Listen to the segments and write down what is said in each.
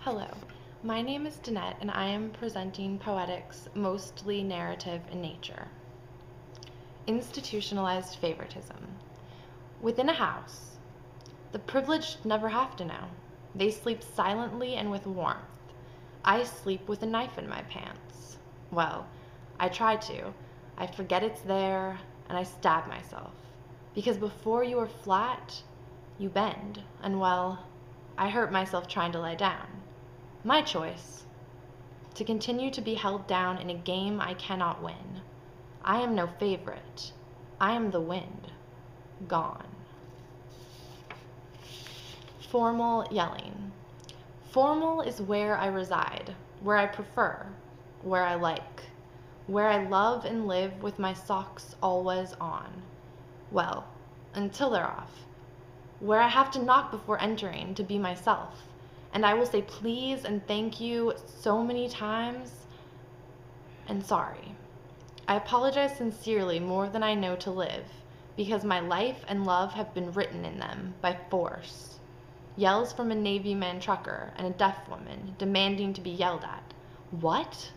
Hello, my name is Danette and I am presenting poetics, mostly narrative in nature. Institutionalized favoritism. Within a house, the privileged never have to know. They sleep silently and with warmth. I sleep with a knife in my pants. Well, I try to. I forget it's there and I stab myself. Because before you are flat, you bend, and well, I hurt myself trying to lie down. My choice. To continue to be held down in a game I cannot win. I am no favorite. I am the wind. Gone. Formal yelling. Formal is where I reside, where I prefer, where I like, where I love and live with my socks always on. Well, until they're off. Where I have to knock before entering to be myself. And I will say please and thank you so many times, and sorry. I apologize sincerely more than I know to live, because my life and love have been written in them by force. Yells from a Navy man trucker and a deaf woman demanding to be yelled at. What?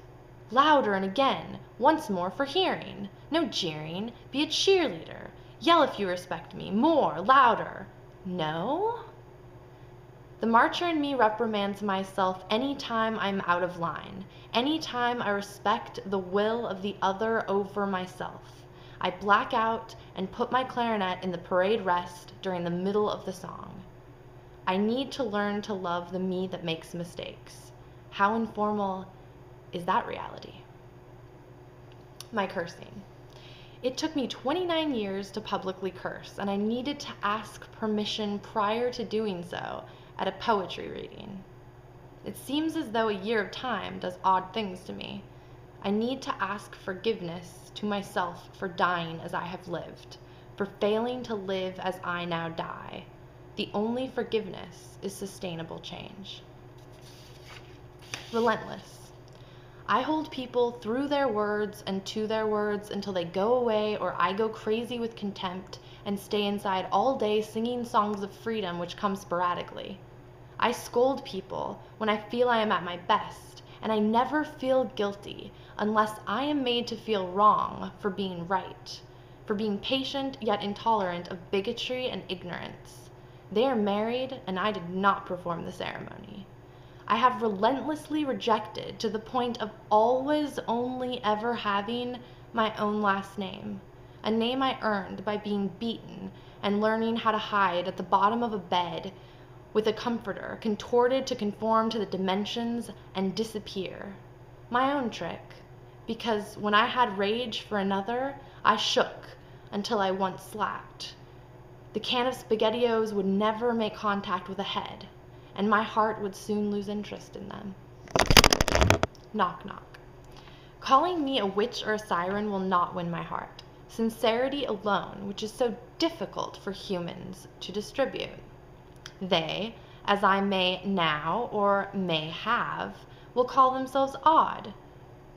Louder and again, once more for hearing. No jeering, be a cheerleader. Yell if you respect me, more, louder. No? The marcher in me reprimands myself any time I'm out of line, any time I respect the will of the other over myself. I black out and put my clarinet in the parade rest during the middle of the song. I need to learn to love the me that makes mistakes. How informal is that reality? My cursing. It took me 29 years to publicly curse, and I needed to ask permission prior to doing so at a poetry reading. It seems as though a year of time does odd things to me. I need to ask forgiveness to myself for dying as I have lived, for failing to live as I now die. The only forgiveness is sustainable change. Relentless. I hold people through their words and to their words until they go away or I go crazy with contempt and stay inside all day singing songs of freedom which come sporadically. I scold people when I feel I am at my best, and I never feel guilty unless I am made to feel wrong for being right, for being patient yet intolerant of bigotry and ignorance. They are married, and I did not perform the ceremony. I have relentlessly rejected to the point of always only ever having my own last name, a name I earned by being beaten and learning how to hide at the bottom of a bed with a comforter contorted to conform to the dimensions and disappear. My own trick, because when I had rage for another, I shook until I once slapped. The can of SpaghettiOs would never make contact with a head, and my heart would soon lose interest in them. Knock, knock. Calling me a witch or a siren will not win my heart. Sincerity alone, which is so difficult for humans to distribute. They, as I may now or may have, will call themselves odd.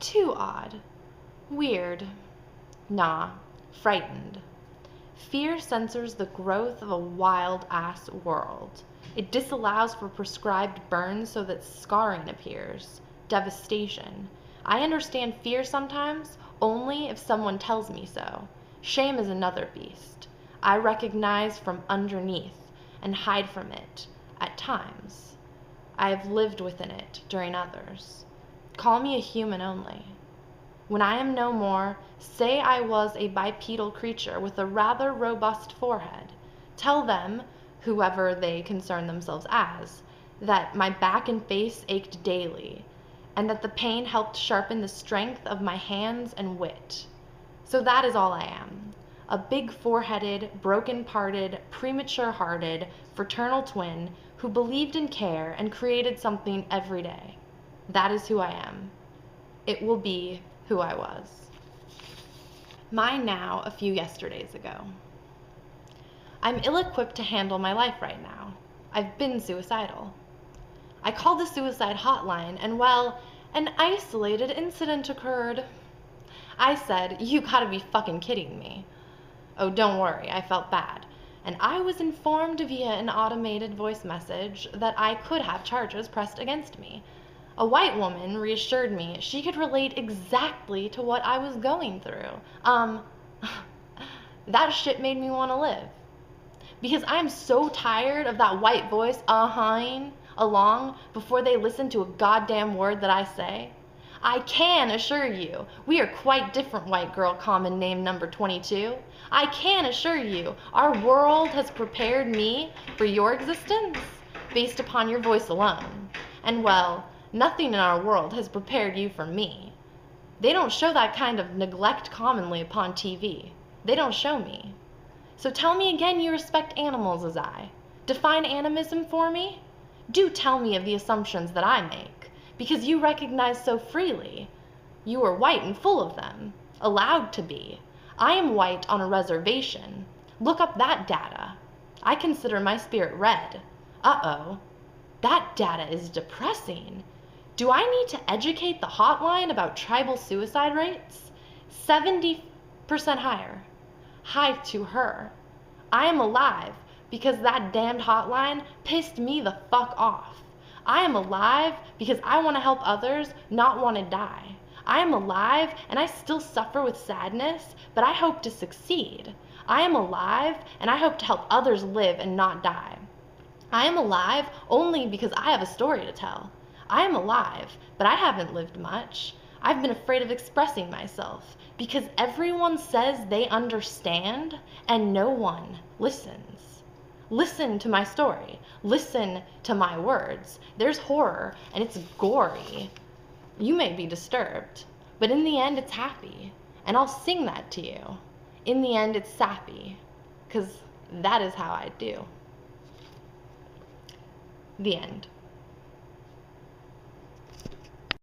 Too odd. Weird. Nah, frightened. Fear censors the growth of a wild-ass world. It disallows for prescribed burns so that scarring appears. Devastation. I understand fear sometimes only if someone tells me so. Shame is another beast. I recognize from underneath and hide from it at times. I have lived within it during others. Call me a human only. When I am no more, say I was a bipedal creature with a rather robust forehead. Tell them, whoever they concern themselves as, that my back and face ached daily, and that the pain helped sharpen the strength of my hands and wit. So that is all I am. A big foreheaded, broken-parted, premature-hearted, fraternal twin who believed in care and created something every day. That is who I am. It will be who I was. My now a few yesterdays ago. I'm ill-equipped to handle my life right now. I've been suicidal. I called the suicide hotline and, well, an isolated incident occurred. I said, you gotta be fucking kidding me. Oh, don't worry, I felt bad. and I was informed via an automated voice message that I could have charges pressed against me. A white woman reassured me she could relate exactly to what I was going through. That shit made me want to live. Because I'm so tired of that white voice uh-huh-ing along before they listen to a goddamn word that I say. I can assure you, we are quite different, white girl common name number 22. I can assure you, our world has prepared me for your existence based upon your voice alone. And well, nothing in our world has prepared you for me. They don't show that kind of neglect commonly upon TV. They don't show me. So tell me again you respect animals as I. Define animism for me. Do tell me of the assumptions that I make, because you recognize so freely. You are white and full of them, allowed to be. I am white on a reservation. Look up that data. I consider my spirit red. Uh-oh. That data is depressing. Do I need to educate the hotline about tribal suicide rates? 70% higher. Hi to her. I am alive because that damned hotline pissed me the fuck off. I am alive because I want to help others not want to die. I am alive and I still suffer with sadness, but I hope to succeed. I am alive and I hope to help others live and not die. I am alive only because I have a story to tell. I am alive, but I haven't lived much. I've been afraid of expressing myself because everyone says they understand and no one listens. Listen to my story. Listen to my words. There's horror and it's gory. You may be disturbed, but in the end it's happy. And I'll sing that to you. In the end it's sappy, because that is how I do. The end.